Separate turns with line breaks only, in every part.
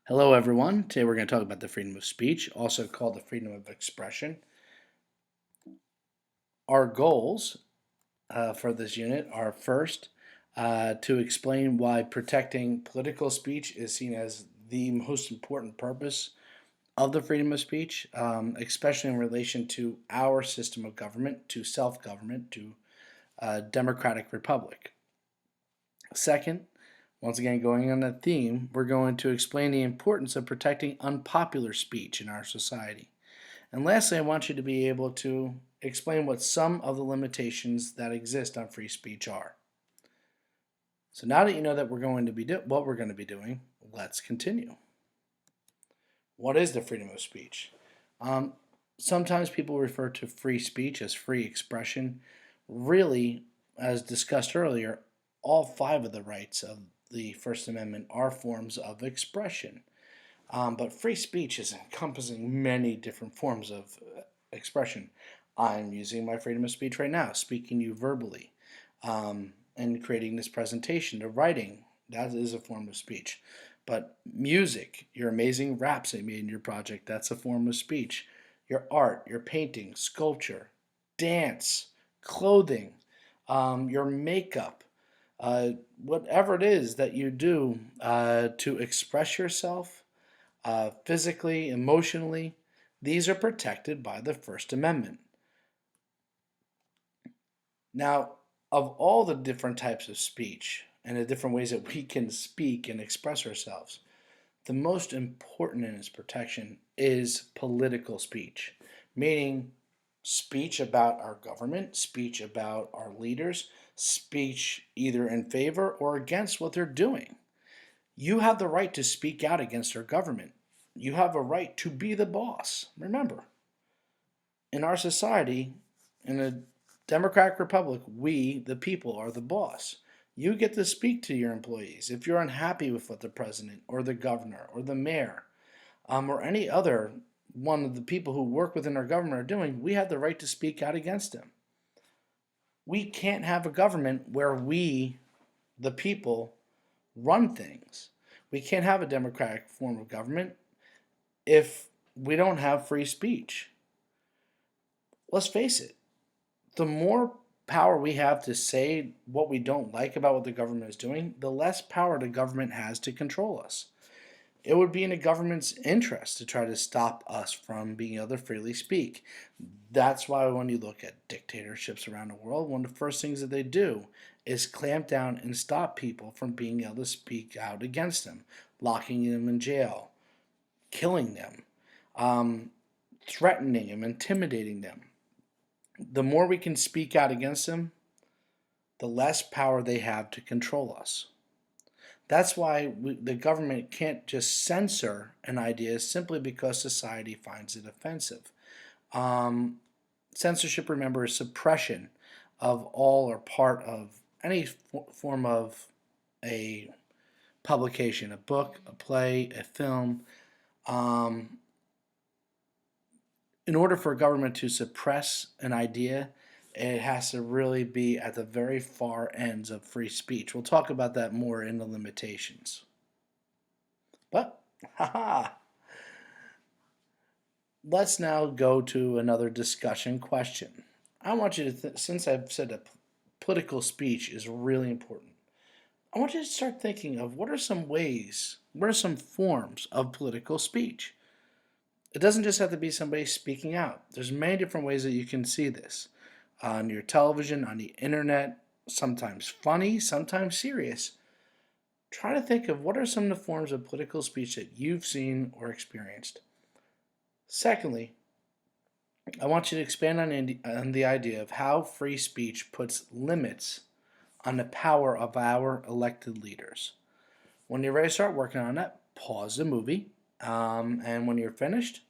Hello, everyone. Today we're going to talk about the freedom of speech, also called the freedom of expression. Our goals for this unit are first to explain why protecting political speech is seen as the most important purpose of the freedom of speech, especially in relation to our system of government, to self government, to democratic republic. Second, once again, going on that theme, we're going to explain the importance of protecting unpopular speech in our society. And lastly, I want you to be able to explain what some of the limitations that exist on free speech are. So now that you know that we're going to be what we're going to be doing, let's continue. What is the freedom of speech? Um, Sometimes people refer to free speech as free expression. Really, as discussed earlier, all five of the rights of the First Amendment are forms of expression. But free speech is encompassing many different forms of expression. I'm using my freedom of speech right now, speaking to you verbally, and creating this presentation, the writing, that is a form of speech. But music, your amazing raps that you made in your project, that's a form of speech. Your art, your painting, sculpture, dance, clothing, your makeup, whatever it is that you do to express yourself physically, emotionally, these are protected by the First Amendment. Now, of all the different types of speech and the different ways that we can speak and express ourselves, the most important in its protection is political speech, meaning speech about our government, speech about our leaders, speech either in favor or against what they're doing. You have the right to speak out against our government. You have a right to be the boss. Remember, in our society, in a democratic republic, we, the people, are the boss. You get to speak to your employees. If you're unhappy with what the president or the governor or the mayor or any other one of the people who work within our government are doing, we have the right to speak out against them. We can't have a government where we, the people, run things. We can't have a democratic form of government if we don't have free speech. Let's face it, the more power we have to say what we don't like about what the government is doing, the less power the government has to control us. It would be in the government's interest to try to stop us from being able to freely speak. That's why when you look at dictatorships around the world, one of the first things that they do is clamp down and stop people from being able to speak out against them, locking them in jail, killing them, um, threatening them, intimidating them. The more we can speak out against them, the less power they have to control us. That's why the government can't just censor an idea simply because society finds it offensive. Um, Censorship, remember, is suppression of all or part of any form of a publication, a book, a play, a film. Um, in order for a government to suppress an idea, it has to really be at the very far ends of free speech. We'll talk about that more in the limitations. But, haha, let's now go to another discussion question. I want you to, since I've said that political speech is really important, I want you to start thinking of what are some ways, what are some forms of political speech? It doesn't just have to be somebody speaking out. There's many different ways that you can see this on your television, on the internet, sometimes funny, sometimes serious. Try to think of what are some of the forms of political speech that you've seen or experienced. Secondly, I want you to expand on the idea of how free speech puts limits on the power of our elected leaders. When you're ready to start working on that, pause the movie, and when you're finished,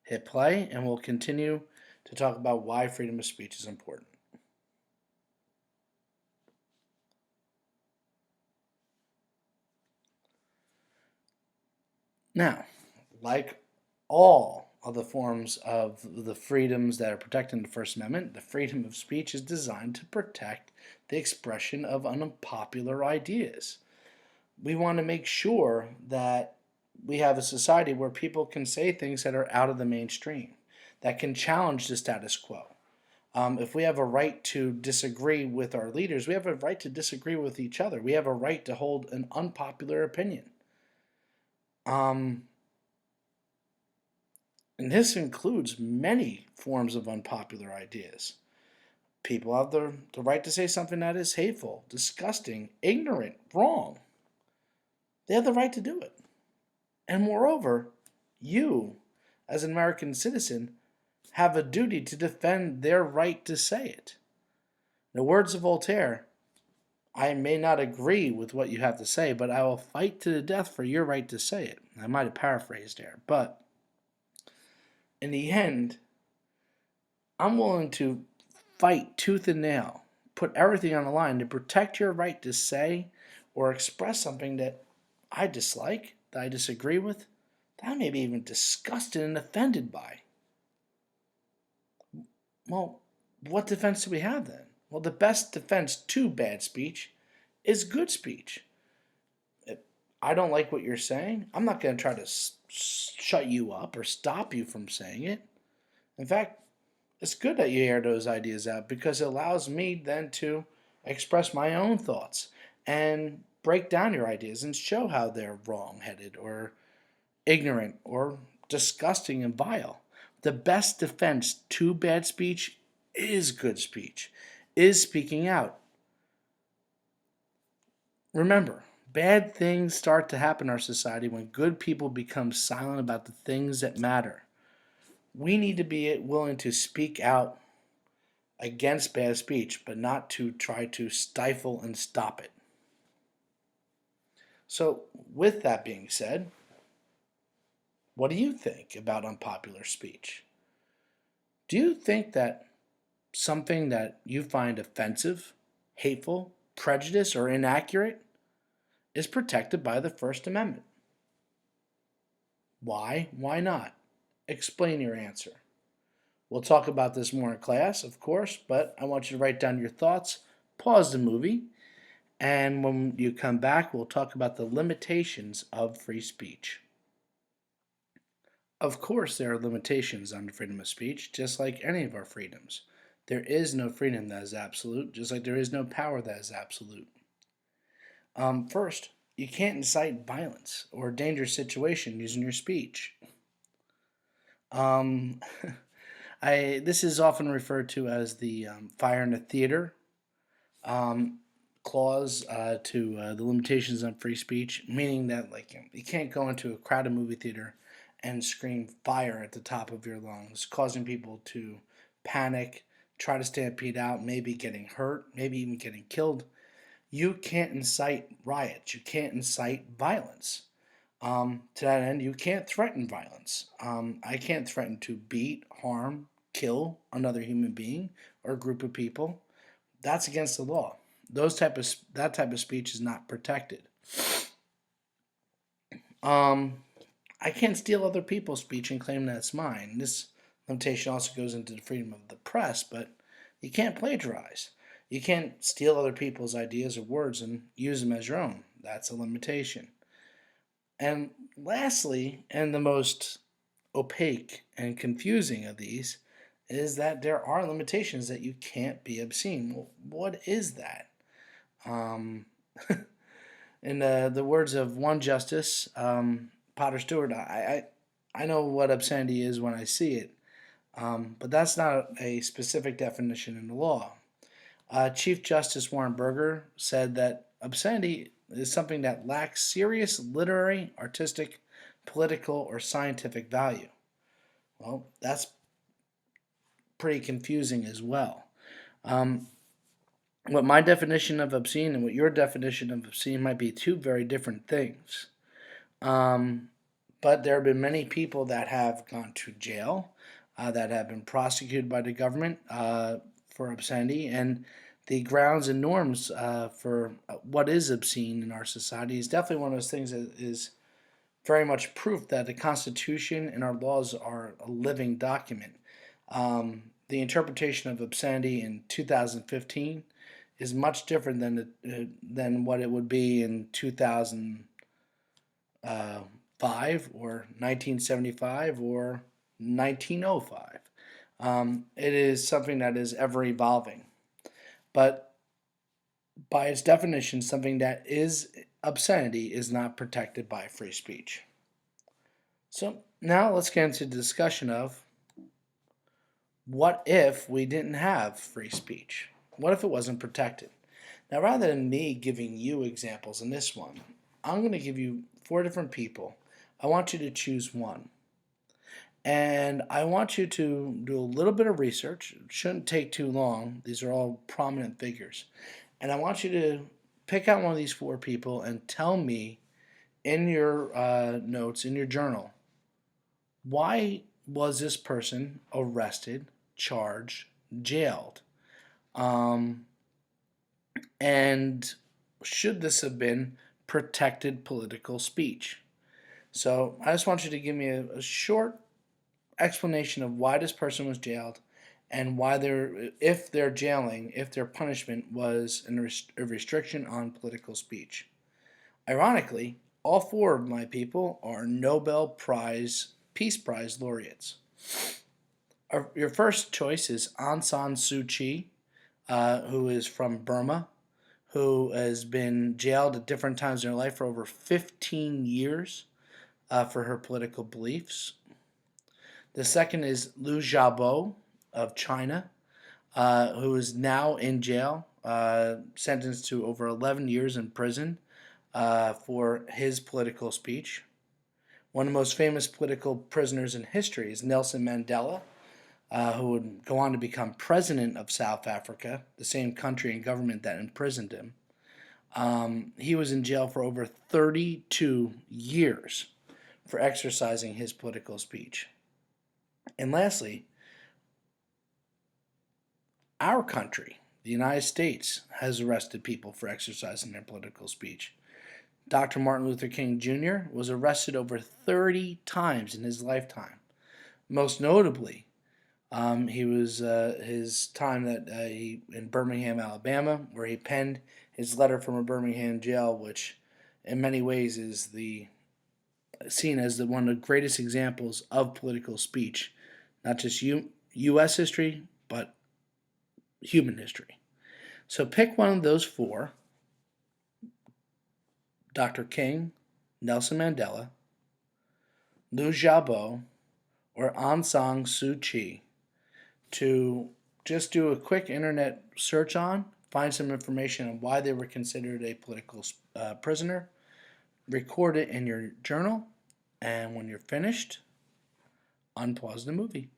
hit play, and we'll continue to talk about why freedom of speech is important. Now, like all of the forms of the freedoms that are protected in the First Amendment, the freedom of speech is designed to protect the expression of unpopular ideas. We want to make sure that we have a society where people can say things that are out of the mainstream, that can challenge the status quo. If we have a right to disagree with our leaders, we have a right to disagree with each other. We have a right to hold an unpopular opinion. Um, and this includes many forms of unpopular ideas. People have the right to say something that is hateful, disgusting, ignorant, wrong. They have the right to do it. And moreover, you, as an American citizen, have a duty to defend their right to say it. In the words of Voltaire, I may not agree with what you have to say, but I will fight to the death for your right to say it. I might have paraphrased there, but in the end, I'm willing to fight tooth and nail, put everything on the line to protect your right to say or express something that I dislike, that I disagree with, that I may be even disgusted and offended by. Well, what defense do we have then? Well, the best defense to bad speech is good speech. If I don't like what you're saying, I'm not going to try to shut you up or stop you from saying it. In fact, it's good that you hear those ideas out because it allows me then to express my own thoughts and break down your ideas and show how they're wrong-headed or ignorant or disgusting and vile. The best defense to bad speech is good speech, is speaking out. Remember, bad things start to happen in our society when good people become silent about the things that matter. We need to be willing to speak out against bad speech, but not to try to stifle and stop it. So, with that being said, what do you think about unpopular speech? Do you think that something that you find offensive, hateful, prejudiced, or inaccurate is protected by the First Amendment? Why? Why not? Explain your answer. We'll talk about this more in class, of course, but I want you to write down your thoughts, pause the movie, and when you come back, we'll talk about the limitations of free speech. Of course, there are limitations on freedom of speech, just like any of our freedoms. There is no freedom that is absolute, just like there is no power that is absolute. First, you can't incite violence or a dangerous situation using your speech. Um, this is often referred to as the fire in the theater um, clause to the limitations on free speech, meaning that like you can't go into a crowded movie theater and scream fire at the top of your lungs, causing people to panic, try to stampede out, maybe getting hurt, maybe even getting killed. You can't incite riots. You can't incite violence. To that end, you can't threaten violence. I can't threaten to beat, harm, kill another human being or a group of people. That's against the law. That type of speech is not protected. Um, I can't steal other people's speech and claim that it's mine. This limitation also goes into the freedom of the press, but you can't plagiarize. You can't steal other people's ideas or words and use them as your own. That's a limitation. And lastly, and the most opaque and confusing of these, is that there are limitations that you can't be obscene. Well, what is that? Um, in the words of one justice, Potter Stewart, I know what obscenity is when I see it, but that's not a specific definition in the law. Chief Justice Warren Burger said that obscenity is something that lacks serious literary, artistic, political, or scientific value. Well, that's pretty confusing as well. Um, what my definition of obscene and what your definition of obscene might be two very different things. Um, but there have been many people that have gone to jail, that have been prosecuted by the government for obscenity, and the grounds and norms for what is obscene in our society is definitely one of those things that is very much proof that the Constitution and our laws are a living document. The interpretation of obscenity in 2015 is much different than what it would be in 2000. or 1975 or 1905. It is something that is ever evolving. But by its definition, something that is obscenity is not protected by free speech. So now let's get into the discussion of what if we didn't have free speech? What if it wasn't protected? Now, rather than me giving you examples in this one, I'm going to give you 4 different people. I want you to choose one. And I want you to do a little bit of research. It shouldn't take too long. These are all prominent figures. And I want you to pick out one of these 4 people and tell me in your notes, in your journal, why was this person arrested, charged, jailed? And should this have been protected political speech? So I just want you to give me a short explanation of why this person was jailed and why if their jailing, if their punishment was a restriction on political speech. Ironically, all 4 of my people are Nobel Peace Prize laureates. Your first choice is Aung San Suu Kyi, who is from Burma, who has been jailed at different times in her life for over 15 years for her political beliefs. The second is Liu Xiaobo of China, who is now in jail, sentenced to over 11 years in prison for his political speech. One of the most famous political prisoners in history is Nelson Mandela, who would go on to become president of South Africa, the same country and government that imprisoned him. He was in jail for over 32 years for exercising his political speech. And lastly, our country, the United States, has arrested people for exercising their political speech. Dr. Martin Luther King Jr. was arrested over 30 times in his lifetime. Most notably, he was his time that he in Birmingham, Alabama, where he penned his letter from a Birmingham jail, which in many ways is seen as one of the greatest examples of political speech, not just U.S. history, but human history. So pick one of those 4, Dr. King, Nelson Mandela, Liu Xiaobo, or Aung San Suu Kyi, to just do a quick internet search on, find some information on why they were considered a political prisoner, record it in your journal, and when you're finished, unpause the movie.